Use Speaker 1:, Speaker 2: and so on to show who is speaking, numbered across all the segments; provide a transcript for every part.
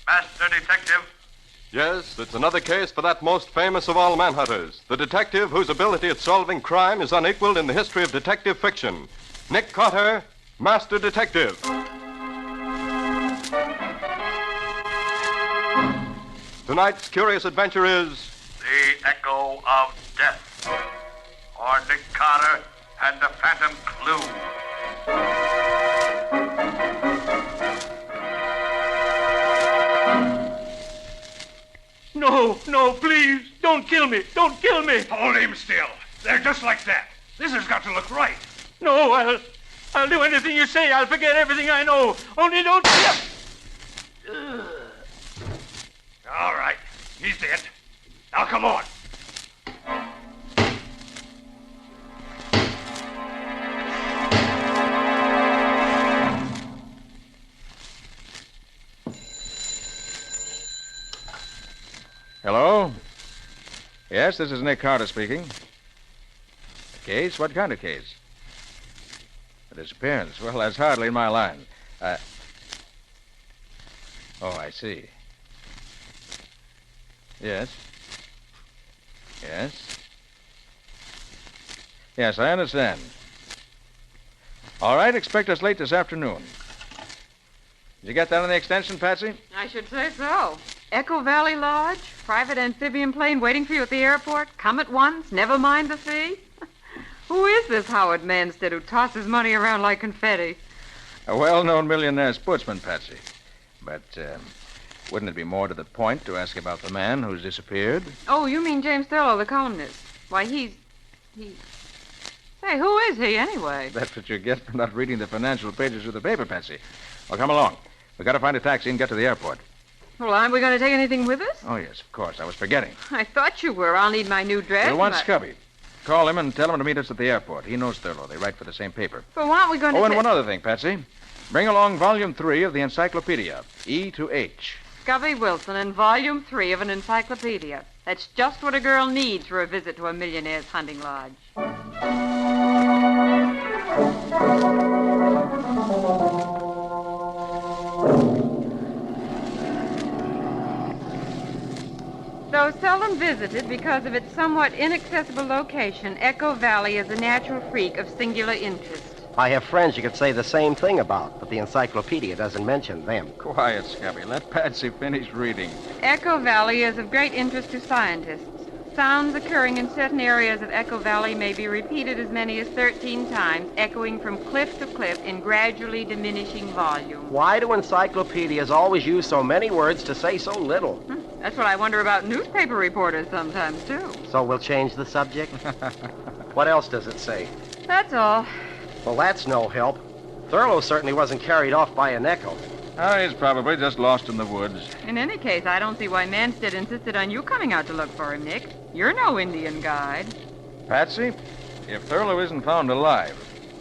Speaker 1: Master Detective.
Speaker 2: Yes, it's another case for that most famous of all manhunters, the detective whose ability at solving crime is unequaled in the history of detective fiction. Nick Carter, Master Detective. Tonight's curious adventure is...
Speaker 1: The Echo of Death. Or Nick Carter and the Phantom Clue.
Speaker 3: No, please, don't kill me. Don't kill me.
Speaker 1: Hold him still. They're just like that. This has got to look right.
Speaker 3: No, I'll do anything you say. I'll forget everything I know. Only don't...
Speaker 1: All right. He's dead. Now, come on.
Speaker 4: Hello? Yes, this is Nick Carter speaking. A case? What kind of case? A disappearance. Well, that's hardly in my line. Oh, I see. Yes. Yes, I understand. All right, expect us late this afternoon. Did you get that on the extension, Patsy?
Speaker 5: I should say so. Echo Valley Lodge, private amphibian plane waiting for you at the airport. Come at once, never mind the fee. Who is this Howard Manstead who tosses money around like confetti?
Speaker 4: A well-known millionaire sportsman, Patsy. But, wouldn't it be more to the point to ask about the man who's disappeared?
Speaker 5: Oh, you mean James Thurlow, the columnist. Why, he's... Say, who is he, anyway?
Speaker 4: That's what you get for not reading the financial pages of the paper, Patsy. Well, come along. We've got to find a taxi and get to the airport.
Speaker 5: Well, aren't we going to take anything with us?
Speaker 4: Oh, yes, of course. I was forgetting.
Speaker 5: I thought you were. I'll need my new dress.
Speaker 4: We'll want Scubby. Call him and tell him to meet us at the airport. He knows Thurlow. They write for the same paper.
Speaker 5: But why aren't we going to...
Speaker 4: Oh, and one other thing, Patsy. Bring along Volume 3 of the Encyclopedia, E to H.
Speaker 5: Scubby Wilson and Volume 3 of an encyclopedia. That's just what a girl needs for a visit to a millionaire's hunting lodge. Though seldom visited because of its somewhat inaccessible location, Echo Valley is a natural freak of singular interest.
Speaker 6: I have friends you could say the same thing about, but the encyclopedia doesn't mention them.
Speaker 4: Quiet, Scubby. Let Patsy finish reading.
Speaker 5: Echo Valley is of great interest to scientists. Sounds occurring in certain areas of Echo Valley may be repeated as many as 13 times, echoing from cliff to cliff in gradually diminishing volume.
Speaker 6: Why do encyclopedias always use so many words to say so little?
Speaker 5: That's what I wonder about newspaper reporters sometimes, too.
Speaker 6: So we'll change the subject? What else does it say?
Speaker 5: That's all.
Speaker 6: Well, that's no help. Thurlow certainly wasn't carried off by an echo.
Speaker 4: Oh, he's probably just lost in the woods.
Speaker 5: In any case, I don't see why Manstead insisted on you coming out to look for him, Nick. You're no Indian guide.
Speaker 4: Patsy, if Thurlow isn't found alive,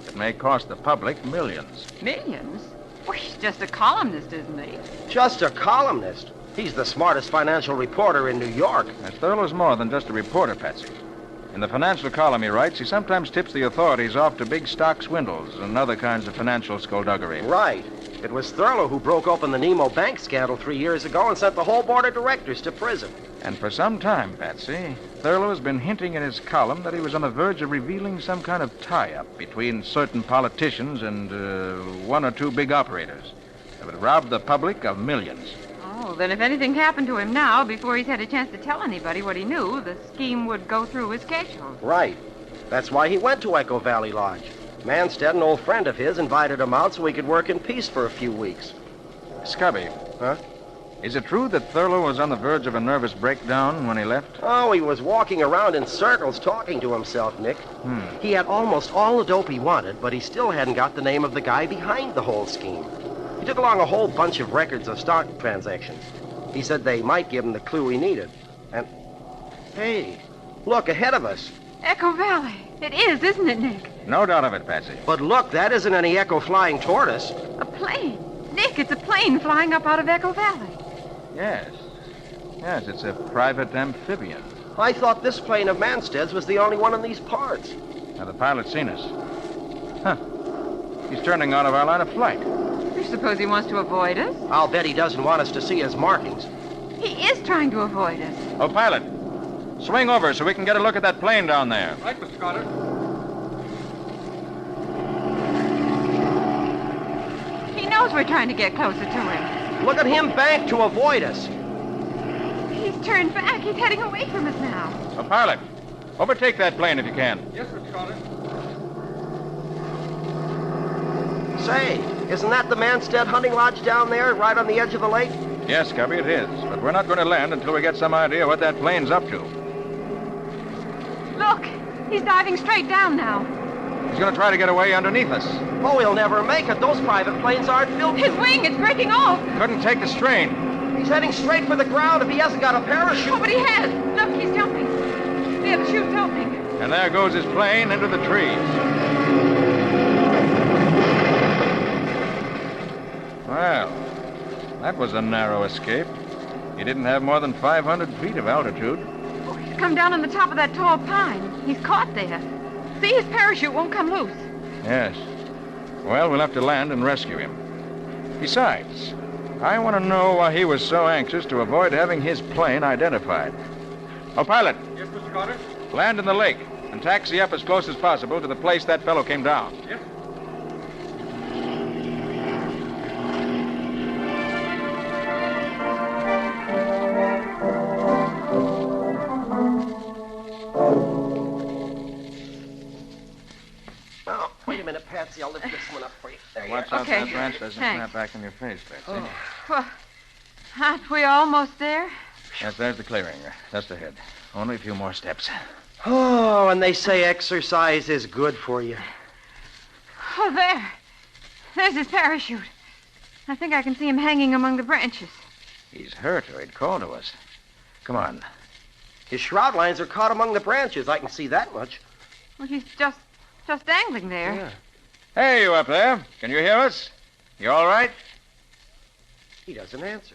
Speaker 4: it may cost the public millions.
Speaker 5: Millions? Well, he's just a columnist, isn't he?
Speaker 6: Just a columnist? He's the smartest financial reporter in New York.
Speaker 4: And Thurlow's more than just a reporter, Patsy. In the financial column he writes, he sometimes tips the authorities off to big stock swindles and other kinds of financial skullduggery.
Speaker 6: Right. It was Thurlow who broke open the Nemo Bank scandal 3 years ago and sent the whole board of directors to prison.
Speaker 4: And for some time, Patsy, Thurlow has been hinting in his column that he was on the verge of revealing some kind of tie-up between certain politicians and one or two big operators that would rob the public of millions.
Speaker 5: Oh, then if anything happened to him now, before he's had a chance to tell anybody what he knew, the scheme would go through his schedule.
Speaker 6: Right. That's why he went to Echo Valley Lodge. Manstead, an old friend of his, invited him out so he could work in peace for a few weeks.
Speaker 4: Scubby.
Speaker 6: Huh?
Speaker 4: Is it true that Thurlow was on the verge of a nervous breakdown when he left?
Speaker 6: Oh, he was walking around in circles talking to himself, Nick. He had almost all the dope he wanted, but he still hadn't got the name of the guy behind the whole scheme. He took along a whole bunch of records of stock transactions. He said they might give him the clue he needed. And, hey, look, ahead of us.
Speaker 5: Echo Valley. It is, isn't it, Nick?
Speaker 4: No doubt of it, Patsy.
Speaker 6: But look, that isn't any Echo flying toward us.
Speaker 5: A plane. Nick, it's a plane flying up out of Echo Valley.
Speaker 4: Yes, it's a private amphibian.
Speaker 6: I thought this plane of Manstead's was the only one in these parts.
Speaker 4: Now, the pilot's seen us. Huh. He's turning out of our line of flight.
Speaker 5: You're suppose he wants to avoid us?
Speaker 6: I'll bet he doesn't want us to see his markings.
Speaker 5: He is trying to avoid us.
Speaker 4: Oh, pilot, swing over so we can get a look at that plane down there.
Speaker 2: Right, Mr. Carter.
Speaker 5: He knows we're trying to get closer to him.
Speaker 6: Look at him bank to avoid us.
Speaker 5: He's turned back. He's heading away from us now.
Speaker 4: Oh, pilot, overtake that plane if you can.
Speaker 2: Yes, Mr. Carter.
Speaker 6: Say, isn't that the Manstead hunting lodge down there, right on the edge of the lake?
Speaker 4: Yes, Cubby, it is. But we're not going to land until we get some idea what that plane's up to.
Speaker 5: Look, he's diving straight down now.
Speaker 4: He's going to try to get away underneath us.
Speaker 6: Oh, he'll never make it. Those private planes aren't built
Speaker 5: His
Speaker 6: to.
Speaker 5: wing, it's breaking off.
Speaker 4: Couldn't take the strain.
Speaker 6: He's heading straight for the ground if he hasn't got a parachute.
Speaker 5: Oh, but he has. Look, he's jumping. There, the chute's opening.
Speaker 4: And there goes his plane into the trees. Well, that was a narrow escape. He didn't have more than 500 feet of altitude.
Speaker 5: Oh, he's come down on the top of that tall pine. He's caught there. See, his parachute won't come loose.
Speaker 4: Yes. Well, we'll have to land and rescue him. Besides, I want to know why he was so anxious to avoid having his plane identified. Oh, pilot,
Speaker 2: Yes, Mr. Carter.
Speaker 4: land in the lake and taxi up as close as possible to the place that fellow came down.
Speaker 2: Yes.
Speaker 6: Oh, wait a minute, Patsy. I'll lift this one up for you. There you
Speaker 4: Watch
Speaker 6: are.
Speaker 4: out
Speaker 5: Okay.
Speaker 4: that branch doesn't
Speaker 5: Thanks.
Speaker 4: snap back in your face, Betsy.
Speaker 5: Well, aren't we almost there?
Speaker 4: Yes, there's the clearing. Just ahead. Only a few more steps.
Speaker 6: Oh, and they say exercise is good for you.
Speaker 5: Oh, there. There's his parachute. I think I can see him hanging among the branches.
Speaker 4: He's hurt or he'd call to us. Come on.
Speaker 6: His shroud lines are caught among the branches. I can see that much.
Speaker 5: Well, he's just dangling there.
Speaker 6: Yeah.
Speaker 4: Hey, you up there. Can you hear us? You all right?
Speaker 6: He doesn't answer.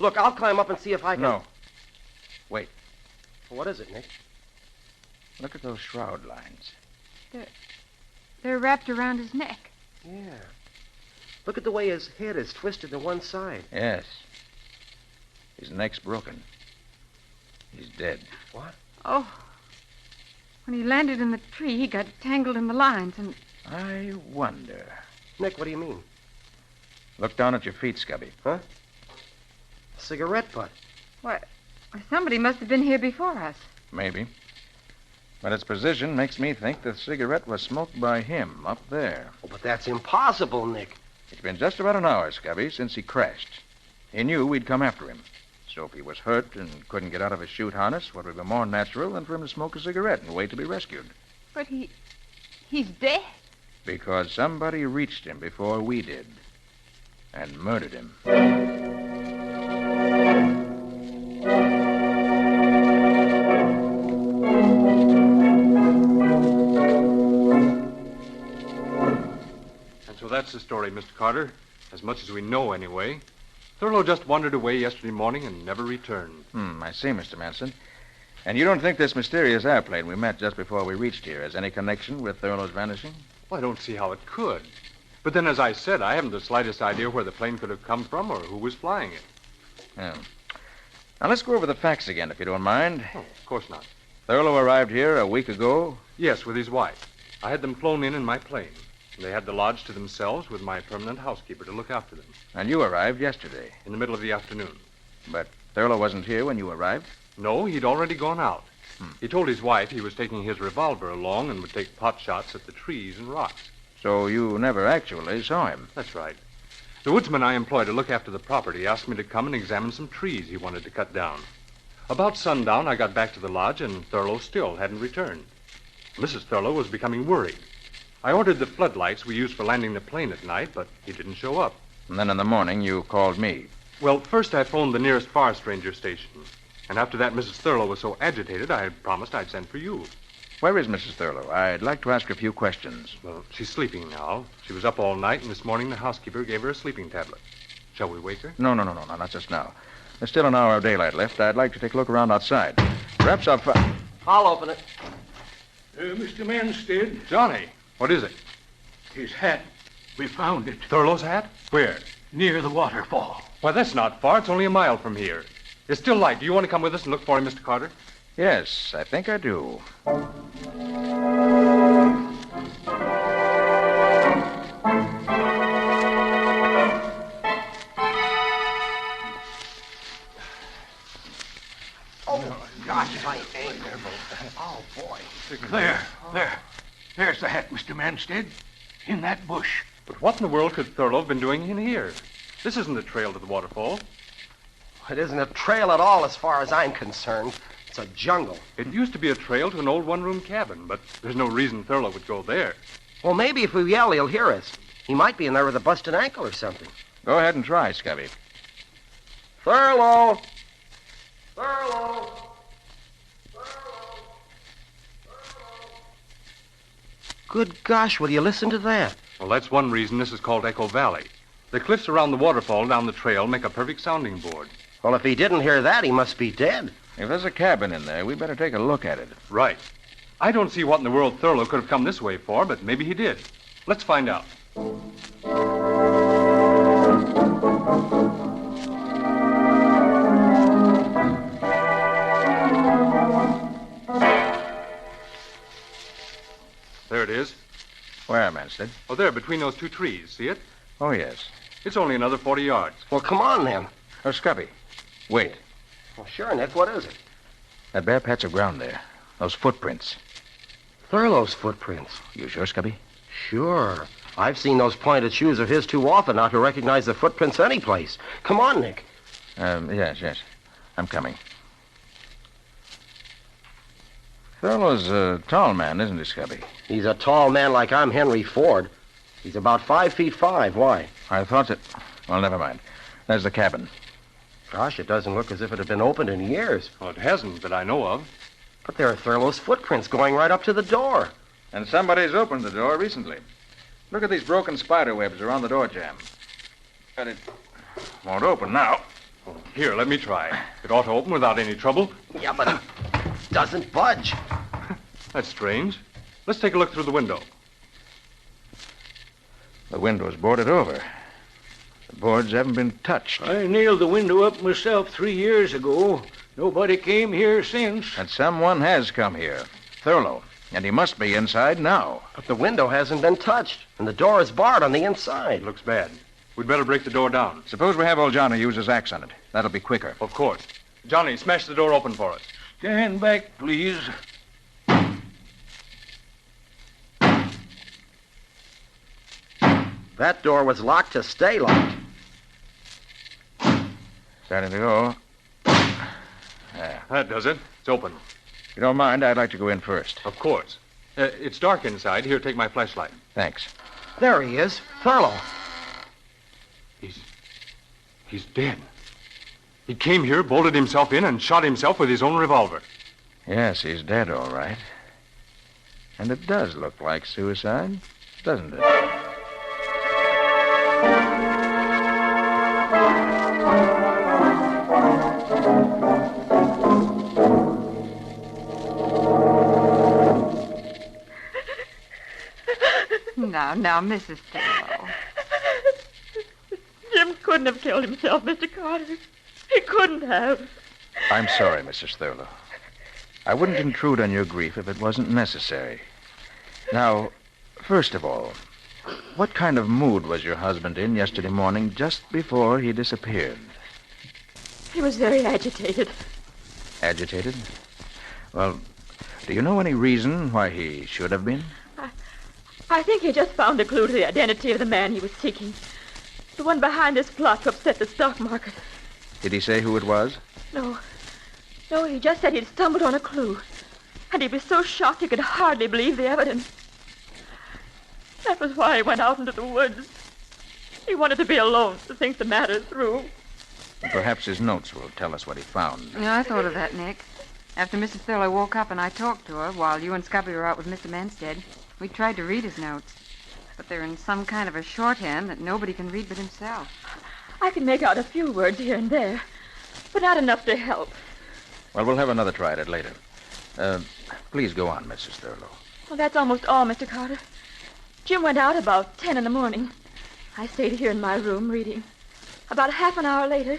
Speaker 6: Look, I'll climb up and see if I can...
Speaker 4: No. Wait.
Speaker 6: What is it, Nick?
Speaker 4: Look at those shroud lines.
Speaker 5: They're wrapped around his neck.
Speaker 6: Yeah. Look at the way his head is twisted to one side.
Speaker 4: Yes. His neck's broken. He's dead.
Speaker 6: What?
Speaker 5: Oh. When he landed in the tree, he got tangled in the lines and...
Speaker 4: I wonder.
Speaker 6: Nick, what do you mean?
Speaker 4: Look down at your feet, Scubby.
Speaker 6: Huh? Cigarette butt.
Speaker 5: Why, somebody must have been here before us.
Speaker 4: Maybe. But its position makes me think the cigarette was smoked by him up there.
Speaker 6: Oh, but that's impossible, Nick.
Speaker 4: It's been just about an hour, Scubby, since he crashed. He knew we'd come after him. So if he was hurt and couldn't get out of his chute harness, what would be more natural than for him to smoke a cigarette and wait to be rescued?
Speaker 5: But he's dead.
Speaker 4: Because somebody reached him before we did and murdered him.
Speaker 2: And so that's the story, Mr. Carter. As much as we know, anyway. Thurlow just wandered away yesterday morning and never returned.
Speaker 4: I see, Mr. Manson. And you don't think this mysterious airplane we met just before we reached here has any connection with Thurlow's vanishing?
Speaker 2: Well, I don't see how it could. But then, as I said, I haven't the slightest idea where the plane could have come from or who was flying it.
Speaker 4: Yeah. Now, let's go over the facts again, if you don't mind.
Speaker 2: Oh, of course not.
Speaker 4: Thurlow arrived here a week ago.
Speaker 2: Yes, with his wife. I had them flown in my plane. They had the lodge to themselves with my permanent housekeeper to look after them.
Speaker 4: And you arrived yesterday.
Speaker 2: In the middle of the afternoon.
Speaker 4: But Thurlow wasn't here when you arrived?
Speaker 2: No, he'd already gone out. He told his wife he was taking his revolver along and would take pot shots at the trees and rocks.
Speaker 4: So you never actually saw him?
Speaker 2: That's right. The woodsman I employ to look after the property asked me to come and examine some trees he wanted to cut down. About sundown, I got back to the lodge, and Thurlow still hadn't returned. Mrs. Thurlow was becoming worried. I ordered the floodlights we use for landing the plane at night, but he didn't show up.
Speaker 4: And then in the morning, you called me.
Speaker 2: Well, first I phoned the nearest forest ranger station. And after that, Mrs. Thurlow was so agitated, I had promised I'd send for you.
Speaker 4: Where is Mrs. Thurlow? I'd like to ask her a few questions.
Speaker 2: Well, she's sleeping now. She was up all night, and this morning the housekeeper gave her a sleeping tablet. Shall we wake her?
Speaker 4: No, not just now. There's still an hour of daylight left. I'd like to take a look around outside. Perhaps
Speaker 6: I'll open it.
Speaker 3: Mr. Manstead,
Speaker 2: Johnny, what is it?
Speaker 3: his hat. We found it
Speaker 2: Thurlow's hat? Where?
Speaker 3: near the waterfall.
Speaker 2: Why, that's not far. It's only a mile from here. It's still light. Do you want to come with us and look for him, Mr. Carter?
Speaker 4: Yes, I think I do.
Speaker 6: Gosh, my ankle. Oh, boy.
Speaker 3: There's the hat, Mr. Manstead. In that bush.
Speaker 2: But what in the world could Thurlow have been doing in here? This isn't a trail to the waterfall.
Speaker 6: It isn't a trail at all as far as I'm concerned. It's a jungle.
Speaker 2: It used to be a trail to an old one-room cabin, but there's no reason Thurlow would go there.
Speaker 6: Well, maybe if we yell, he'll hear us. He might be in there with a busted ankle or something.
Speaker 4: Go ahead and try, Scubby.
Speaker 6: Thurlow! Thurlow! Good gosh, will you listen to that?
Speaker 2: Well, that's one reason this is called Echo Valley. The cliffs around the waterfall down the trail make a perfect sounding board.
Speaker 6: Well, if he didn't hear that, he must be dead.
Speaker 4: If there's a cabin in there, we better take a look at it.
Speaker 2: Right. I don't see what in the world Thurlow could have come this way for, but maybe he did. Let's find out. There it is.
Speaker 4: Where, Manstead?
Speaker 2: Oh, there, between those two trees. See it?
Speaker 4: Oh, yes.
Speaker 2: It's only another 40 yards.
Speaker 6: Well, come on, then.
Speaker 4: Oh, Scubby. Wait.
Speaker 6: Well, sure, Nick, what is it?
Speaker 4: That bare patch of ground there. Those footprints.
Speaker 6: Thurlow's footprints.
Speaker 4: You sure, Scubby?
Speaker 6: Sure. I've seen those pointed shoes of his too often not to recognize the footprints anyplace. Come on, Nick.
Speaker 4: Yes. I'm coming. Thurlow's a tall man, isn't he, Scubby?
Speaker 6: He's a tall man like I'm Henry Ford. He's about 5'5". Why?
Speaker 4: I thought that... Well, never mind. There's the cabin.
Speaker 6: Gosh, it doesn't look as if it had been opened in years.
Speaker 2: Well, it hasn't that I know of.
Speaker 6: But there are Thurlow's footprints going right up to the door.
Speaker 4: And somebody's opened the door recently. Look at these broken spider webs around the door jamb. But it won't open now.
Speaker 2: Oh, here, let me try. It ought to open without any trouble.
Speaker 6: Yeah, but it doesn't budge.
Speaker 2: That's strange. Let's take a look through the window.
Speaker 4: The window's boarded over. The boards haven't been touched.
Speaker 3: I nailed the window up myself 3 years ago. Nobody came here since.
Speaker 4: And someone has come here. Thurlow. And he must be inside now.
Speaker 6: But the window hasn't been touched, and the door is barred on the inside.
Speaker 2: It looks bad. We'd better break the door down.
Speaker 4: Suppose we have old Johnny use his axe on it. That'll be quicker.
Speaker 2: Of course. Johnny, smash the door open for us.
Speaker 3: Stand back, please.
Speaker 6: That door was locked to stay locked.
Speaker 4: Starting to go. There.
Speaker 2: That does it. It's open.
Speaker 4: If you don't mind, I'd like to go in first.
Speaker 2: Of course. It's dark inside. Here, take my flashlight.
Speaker 4: Thanks.
Speaker 6: There he is. Thurlow.
Speaker 2: He's dead. He came here, bolted himself in, and shot himself with his own revolver.
Speaker 4: Yes, he's dead, all right. And it does look like suicide, doesn't it?
Speaker 5: Now, Mrs. Thurlow.
Speaker 7: Jim couldn't have killed himself, Mr. Carter. He couldn't have.
Speaker 4: I'm sorry, Mrs. Thurlow. I wouldn't intrude on your grief if it wasn't necessary. Now, first of all, what kind of mood was your husband in yesterday morning just before he disappeared?
Speaker 7: He was very agitated.
Speaker 4: Agitated? Well, do you know any reason why he should have been?
Speaker 7: I think he just found a clue to the identity of the man he was seeking. The one behind this plot to upset the stock market.
Speaker 4: Did he say who it was?
Speaker 7: No, he just said he'd stumbled on a clue. And he'd be so shocked he could hardly believe the evidence. That was why he went out into the woods. He wanted to be alone to think the matter through.
Speaker 4: Perhaps his notes will tell us what he found.
Speaker 5: Yeah, I thought of that, Nick. After Mrs. Thurlow woke up and I talked to her while you and Scubby were out with Mr. Manstead, we tried to read his notes. But they're in some kind of a shorthand that nobody can read but himself.
Speaker 7: I can make out a few words here and there, but not enough to help.
Speaker 4: Well, we'll have another try at it later. Please go on, Mrs. Thurlow.
Speaker 7: Well, that's almost all, Mr. Carter. Jim went out about 10 in the morning. I stayed here in my room reading. About half an hour later,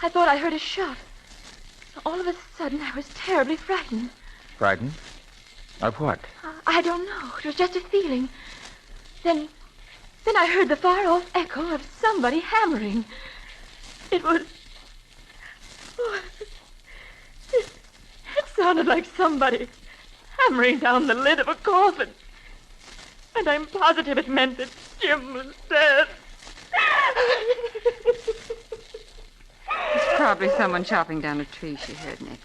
Speaker 7: I thought I heard a shot. All of a sudden, I was terribly frightened.
Speaker 4: Frightened? Of what?
Speaker 7: I don't know. It was just a feeling. Then I heard the far-off echo of somebody hammering. It was... Oh, it sounded like somebody hammering down the lid of a coffin. And I'm positive it meant that Jim was dead.
Speaker 5: It's probably someone chopping down a tree, she heard, Nick.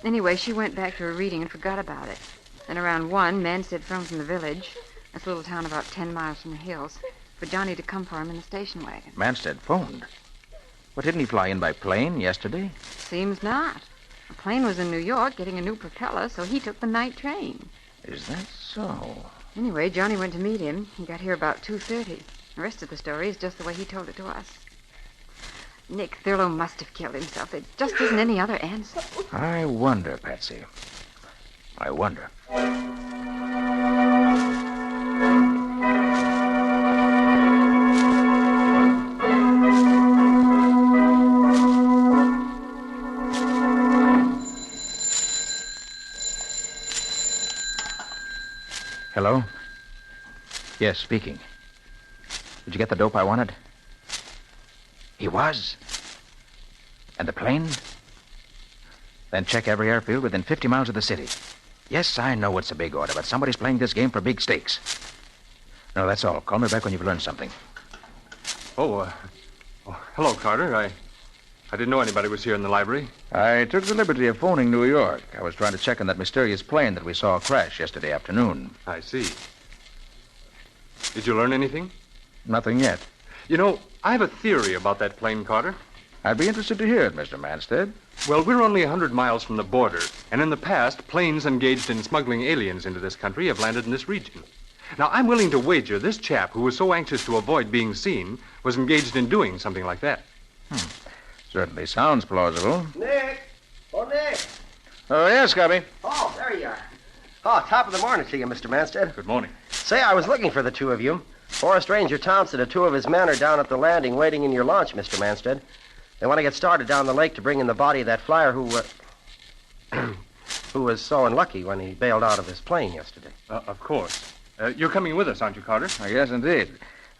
Speaker 5: Anyway, she went back to her reading and forgot about it. Then around 1, Manstead phoned from the village. That's a little town about 10 miles from the hills. For Johnny to come for him in the station wagon.
Speaker 4: Manstead phoned. What, didn't he fly in by plane yesterday?
Speaker 5: Seems not. The plane was in New York getting a new propeller, so he took the night train.
Speaker 4: Is that so?
Speaker 5: Anyway, Johnny went to meet him. He got here about 2:30. The rest of the story is just the way he told it to us. Nick, Thurlow must have killed himself. There just isn't any other answer.
Speaker 4: I wonder, Patsy. I wonder. Hello? Yes, speaking. Did you get the dope I wanted? He was? And the plane? Then check every airfield within 50 miles of the city. Yes, I know it's a big order, but somebody's playing this game for big stakes. No, that's all. Call me back when you've learned something.
Speaker 2: Hello, Carter. I didn't know anybody was here in the library.
Speaker 4: I took the liberty of phoning New York. I was trying to check on that mysterious plane that we saw crash yesterday afternoon.
Speaker 2: I see. Did you learn anything?
Speaker 4: Nothing yet.
Speaker 2: You know, I have a theory about that plane, Carter.
Speaker 4: I'd be interested to hear it, Mr. Manstead.
Speaker 2: Well, we're only 100 miles from the border, and in the past, planes engaged in smuggling aliens into this country have landed in this region. Now, I'm willing to wager this chap, who was so anxious to avoid being seen, was engaged in doing something like that.
Speaker 4: Certainly sounds plausible.
Speaker 6: Nick! Oh, Nick!
Speaker 4: Oh, yes, Cubby.
Speaker 6: Oh, there you are. Oh, top of the morning to you, Mr. Manstead.
Speaker 2: Good morning.
Speaker 6: Say, I was looking for the two of you. Forest Ranger Thompson and 2 of his men are down at the landing waiting in your launch, Mr. Manstead. They want to get started down the lake to bring in the body of that flyer who was so unlucky when he bailed out of his plane yesterday.
Speaker 2: Of course. You're coming with us, aren't you, Carter?
Speaker 4: Yes, indeed.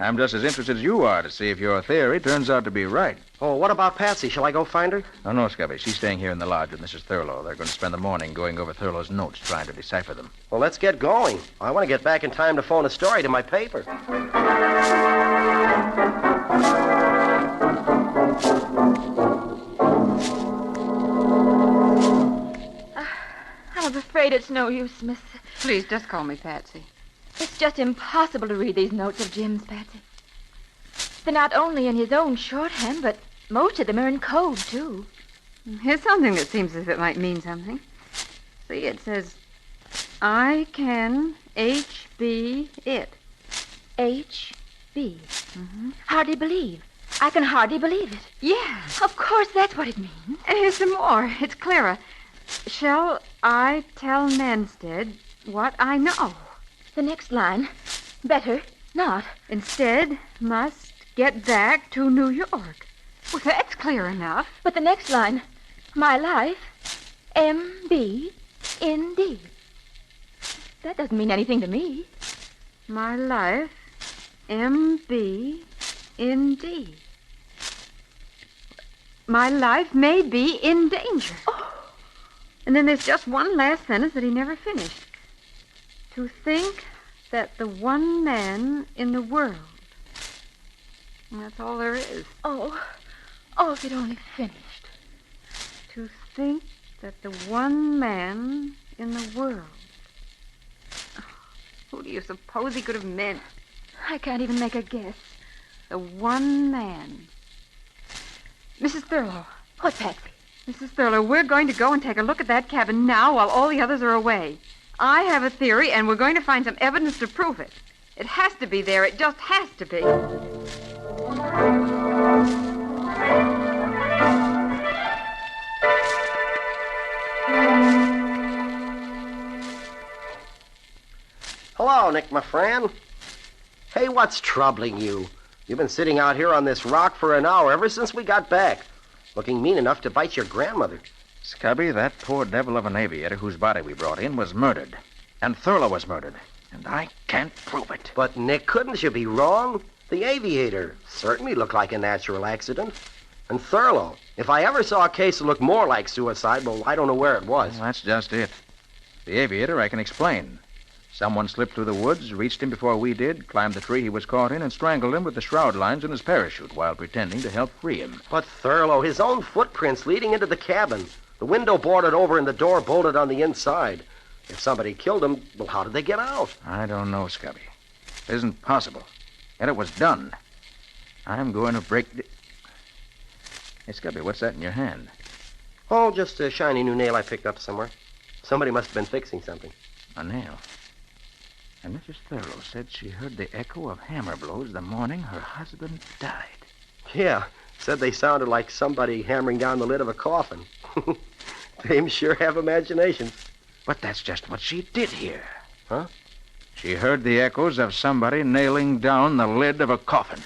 Speaker 4: I'm just as interested as you are to see if your theory turns out to be right.
Speaker 6: Oh, what about Patsy? Shall I go find her?
Speaker 4: Oh, no, Scubby. She's staying here in the lodge with Mrs. Thurlow. They're going to spend the morning going over Thurlow's notes, trying to decipher them.
Speaker 6: Well, let's get going. I want to get back in time to phone a story to my paper.
Speaker 7: I'm afraid it's no use, Miss.
Speaker 5: Please, just call me Patsy.
Speaker 7: It's just impossible to read these notes of Jim's, Patsy. They're not only in his own shorthand, but most of them are in code, too.
Speaker 5: Here's something that seems as if it might mean something. See, it says, I can HB it.
Speaker 7: H.B. Hardly believe. I can hardly believe it.
Speaker 5: Yeah.
Speaker 7: Of course, that's what it means.
Speaker 5: And here's some more. It's clearer. Shall I tell Manstead what I know?
Speaker 7: The next line. Better not.
Speaker 5: Instead, must get back to New York. Well, that's clear enough.
Speaker 7: But the next line. My life, M.B. in D. That doesn't mean anything to me.
Speaker 5: My life, M.B. in D. My life may be in danger.
Speaker 7: Oh.
Speaker 5: And then there's just one last sentence that he never finished. To think that the one man in the world. And that's all there is.
Speaker 7: Oh, if it only finished.
Speaker 5: To think that the one man in the world. Oh, who do you suppose he could have meant?
Speaker 7: I can't even make a guess.
Speaker 5: The one man. Mrs. Thurlow.
Speaker 7: What, Patsy?
Speaker 5: Mrs. Thurlow, we're going to go and take a look at that cabin now while all the others are away. I have a theory, and we're going to find some evidence to prove it. It has to be there. It just has to be.
Speaker 6: Hello, Nick, my friend. Hey, what's troubling you? You've been sitting out here on this rock for an hour ever since we got back, looking mean enough to bite your grandmother.
Speaker 4: Scubby, that poor devil of an aviator whose body we brought in was murdered. And Thurlow was murdered. And I can't prove it.
Speaker 6: But, Nick, couldn't you be wrong? The aviator certainly looked like a natural accident. And Thurlow, if I ever saw a case that looked more like suicide, well, I don't know where it was.
Speaker 4: Well, that's just it. The aviator I can explain. Someone slipped through the woods, reached him before we did, climbed the tree he was caught in, and strangled him with the shroud lines in his parachute while pretending to help free him.
Speaker 6: But Thurlow, his own footprints leading into the cabin. The window boarded over and the door bolted on the inside. If somebody killed him, well, how did they get out?
Speaker 4: I don't know, Scubby. It isn't possible. Yet it was done. I'm going to break the... Hey, Scubby, what's that in your hand?
Speaker 6: Oh, just a shiny new nail I picked up somewhere. Somebody must have been fixing something.
Speaker 4: A nail. And Mrs. Thurlow said she heard the echo of hammer blows the morning her husband died.
Speaker 6: Yeah, said they sounded like somebody hammering down the lid of a coffin. Dames sure have imaginations.
Speaker 4: But that's just what she did hear.
Speaker 6: Huh?
Speaker 4: She heard the echoes of somebody nailing down the lid of a coffin.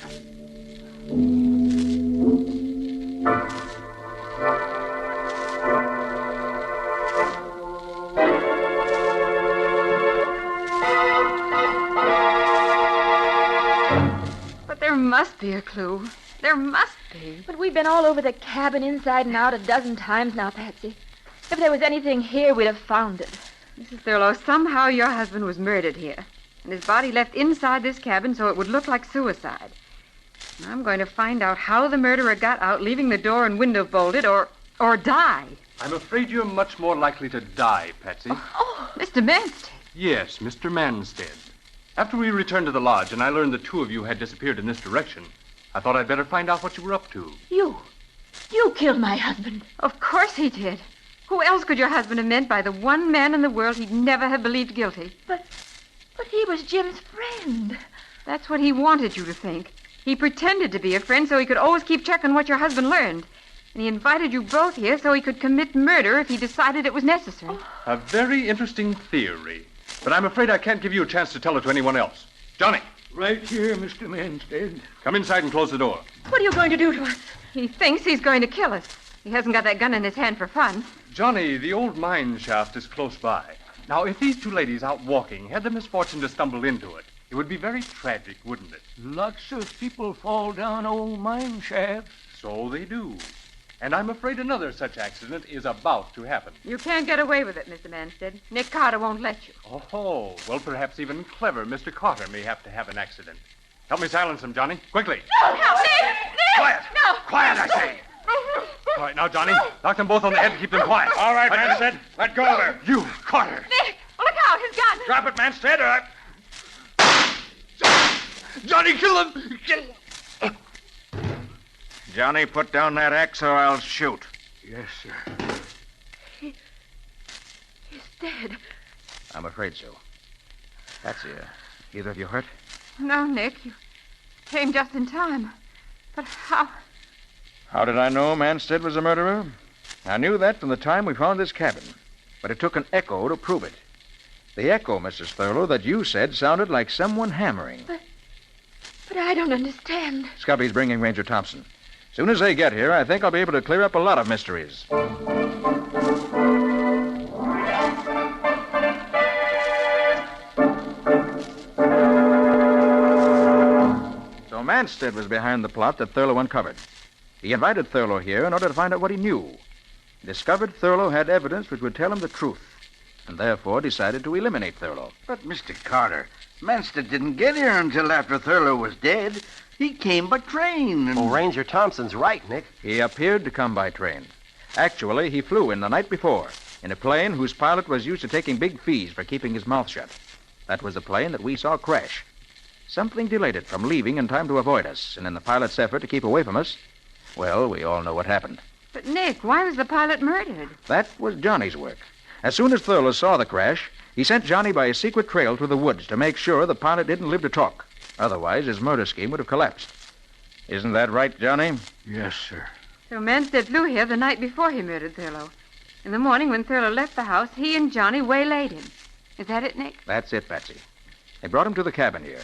Speaker 5: But there must be a clue. There must be.
Speaker 7: But we've been all over the cabin inside and out a dozen times now, Patsy. If there was anything here, we'd have found it.
Speaker 5: Mrs. Thurlow, somehow your husband was murdered here, and his body left inside this cabin so it would look like suicide. And I'm going to find out how the murderer got out, leaving the door and window bolted, or die.
Speaker 2: I'm afraid you're much more likely to die, Patsy.
Speaker 5: Oh, Mr. Manson.
Speaker 2: Yes, Mr. Manstead. After we returned to the lodge and I learned the two of you had disappeared in this direction, I thought I'd better find out what you were up to.
Speaker 7: You killed my husband.
Speaker 5: Of course he did. Who else could your husband have meant by the one man in the world he'd never have believed guilty?
Speaker 7: But he was Jim's friend.
Speaker 5: That's what he wanted you to think. He pretended to be a friend so he could always keep checking what your husband learned. And he invited you both here so he could commit murder if he decided it was necessary.
Speaker 2: A very interesting theory. But I'm afraid I can't give you a chance to tell it to anyone else. Johnny.
Speaker 3: Right here, Mr. Manstead.
Speaker 2: Come inside and close the door.
Speaker 7: What are you going to do to us?
Speaker 5: He thinks he's going to kill us. He hasn't got that gun in his hand for fun.
Speaker 2: Johnny, the old mine shaft is close by. Now, if these two ladies out walking had the misfortune to stumble into it, it would be very tragic, wouldn't it?
Speaker 3: Lots of people fall down old mine shafts.
Speaker 2: So they do. And I'm afraid another such accident is about to happen.
Speaker 5: You can't get away with it, Mr. Manstead. Nick Carter won't let you.
Speaker 2: Oh, well, perhaps even clever Mr. Carter may have to have an accident. Help me silence him, Johnny. Quickly.
Speaker 7: No, Nick!
Speaker 2: Quiet!
Speaker 7: No!
Speaker 2: Quiet, I say! All right, now, Johnny, knock them both on the head and keep them quiet.
Speaker 3: All right, Manstead. Let go of her.
Speaker 2: You, Carter.
Speaker 7: Nick, look out, his gun!
Speaker 3: Drop it, Manstead, or...
Speaker 2: Johnny, kill him! Kill him!
Speaker 4: Johnny, put down that axe or I'll shoot.
Speaker 3: Yes, sir.
Speaker 7: He's dead.
Speaker 4: I'm afraid so. Patsy, either of you hurt?
Speaker 5: No, Nick. You came just in time. But how?
Speaker 4: How did I know Manstead was a murderer? I knew that from the time we found this cabin. But it took an echo to prove it. The echo, Mrs. Thurlow, that you said sounded like someone hammering.
Speaker 7: But I don't understand.
Speaker 4: Scubby's bringing Ranger Thompson. Soon as they get here, I think I'll be able to clear up a lot of mysteries. So Manstead was behind the plot that Thurlow uncovered. He invited Thurlow here in order to find out what he knew. He discovered Thurlow had evidence which would tell him the truth, and therefore decided to eliminate Thurlow.
Speaker 8: But, Mr. Carter, Manstead didn't get here until after Thurlow was dead. He came by train and...
Speaker 6: Oh, Ranger Thompson's right, Nick.
Speaker 4: He appeared to come by train. Actually, he flew in the night before, in a plane whose pilot was used to taking big fees for keeping his mouth shut. That was the plane that we saw crash. Something delayed it from leaving in time to avoid us, and in the pilot's effort to keep away from us, well, we all know what happened.
Speaker 5: But, Nick, why was the pilot murdered?
Speaker 4: That was Johnny's work. As soon as Thurlow saw the crash, he sent Johnny by a secret trail through the woods to make sure the pilot didn't live to talk. Otherwise, his murder scheme would have collapsed. Isn't that right, Johnny?
Speaker 3: Yes, sir.
Speaker 5: So Manstead flew here the night before he murdered Thurlow. In the morning, when Thurlow left the house, he and Johnny waylaid him. Is that it, Nick?
Speaker 4: That's it, Patsy. They brought him to the cabin here.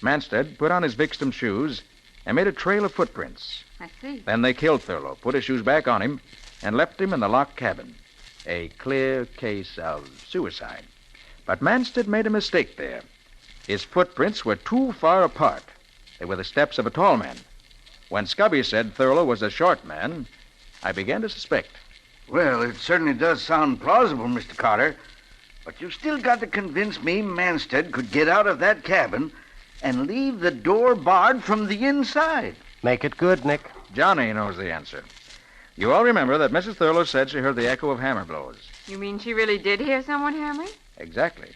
Speaker 4: Manstead put on his victim's shoes and made a trail of footprints.
Speaker 5: I see.
Speaker 4: Then they killed Thurlow, put his shoes back on him, and left him in the locked cabin. A clear case of suicide. But Manstead made a mistake there. His footprints were too far apart. They were the steps of a tall man. When Scubby said Thurlow was a short man, I began to suspect.
Speaker 8: Well, it certainly does sound plausible, Mr. Carter. But you still got to convince me Manstead could get out of that cabin and leave the door barred from the inside.
Speaker 6: Make it good, Nick.
Speaker 4: Johnny knows the answer. You all remember that Mrs. Thurlow said she heard the echo of hammer blows.
Speaker 5: You mean she really did hear someone hammering?
Speaker 4: Exactly.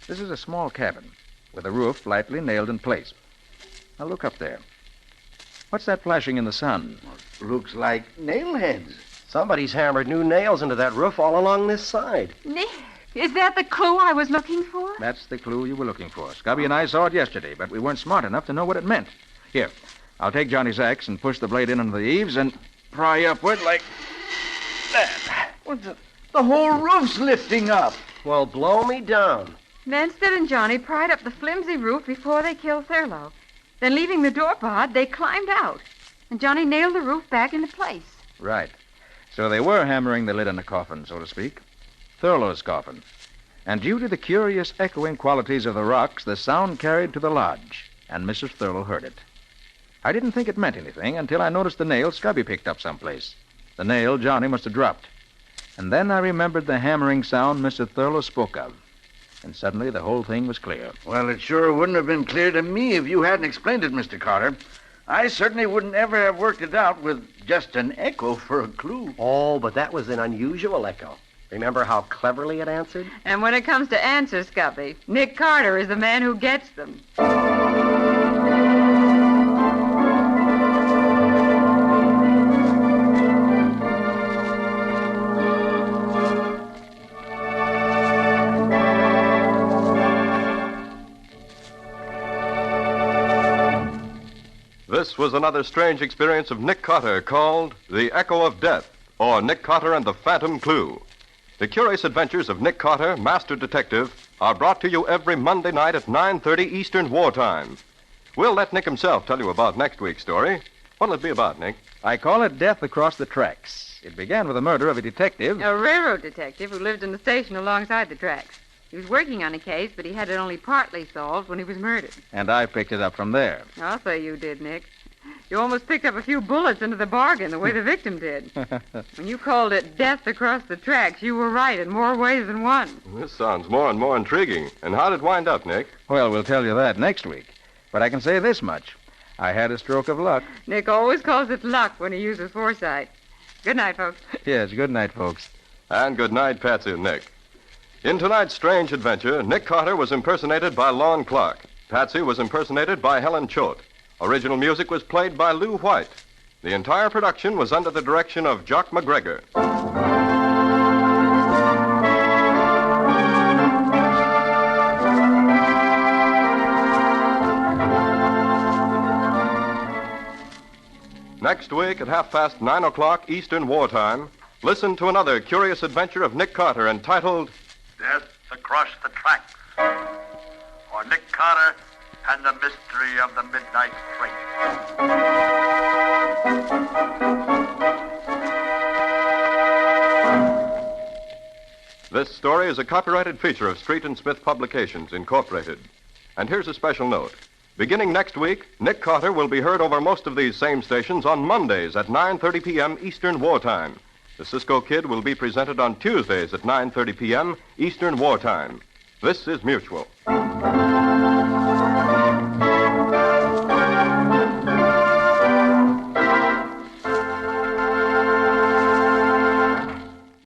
Speaker 4: This is a small cabin with a roof lightly nailed in place. Now look up there. What's that flashing in the sun?
Speaker 8: Looks like nail heads.
Speaker 6: Somebody's hammered new nails into that roof all along this side.
Speaker 5: Nick, is that the clue I was looking for?
Speaker 4: That's the clue you were looking for. Scubby and I saw it yesterday, but we weren't smart enough to know what it meant. Here, I'll take Johnny's axe and push the blade in under the eaves and pry upward like that.
Speaker 8: What the whole roof's lifting up.
Speaker 6: Well, blow me down.
Speaker 5: Manstead and Johnny pried up the flimsy roof before they killed Thurlow. Then, leaving the door barred, they climbed out. And Johnny nailed the roof back into place.
Speaker 4: Right. So they were hammering the lid on the coffin, so to speak. Thurlow's coffin. And due to the curious echoing qualities of the rocks, the sound carried to the lodge, and Mrs. Thurlow heard it. I didn't think it meant anything until I noticed the nail Scubby picked up someplace. The nail Johnny must have dropped. And then I remembered the hammering sound Mr. Thurlow spoke of. And suddenly the whole thing was clear.
Speaker 8: Well, it sure wouldn't have been clear to me if you hadn't explained it, Mr. Carter. I certainly wouldn't ever have worked it out with just an echo for a clue.
Speaker 6: Oh, but that was an unusual echo. Remember how cleverly it answered?
Speaker 5: And when it comes to answers, Scubby, Nick Carter is the man who gets them.
Speaker 9: This was another strange experience of Nick Carter called The Echo of Death, or Nick Carter and the Phantom Clue. The curious adventures of Nick Carter, Master Detective, are brought to you every Monday night at 9:30 Eastern Wartime. We'll let Nick himself tell you about next week's story. What'll it be about, Nick?
Speaker 4: I call it Death Across the Tracks. It began with the murder of a detective.
Speaker 5: A railroad detective who lived in the station alongside the tracks. He was working on a case, but he had it only partly solved when he was murdered.
Speaker 4: And I picked it up from there.
Speaker 5: I'll say you did, Nick. You almost picked up a few bullets into the bargain the way the victim did. When you called it Death Across the Tracks, you were right in more ways than one.
Speaker 9: This sounds more and more intriguing. And how did it wind up, Nick?
Speaker 4: Well, we'll tell you that next week. But I can say this much. I had a stroke of luck.
Speaker 5: Nick always calls it luck when he uses foresight. Good night, folks.
Speaker 4: Yes, good night, folks.
Speaker 9: And good night, Patsy and Nick. In tonight's strange adventure, Nick Carter was impersonated by Lon Clark. Patsy was impersonated by Helen Choate. Original music was played by Lou White. The entire production was under the direction of Jock McGregor. Next week at 9:30 Eastern Wartime, listen to another curious adventure of Nick Carter entitled
Speaker 1: Death Across the Tracks, or Nick Carter and the Mystery of the Midnight Train.
Speaker 9: This story is a copyrighted feature of Street and Smith Publications, Incorporated. And here's a special note. Beginning next week, Nick Carter will be heard over most of these same stations on Mondays at 9:30 p.m. Eastern Wartime. The Cisco Kid will be presented on Tuesdays at 9:30 p.m. Eastern Wartime. This is Mutual.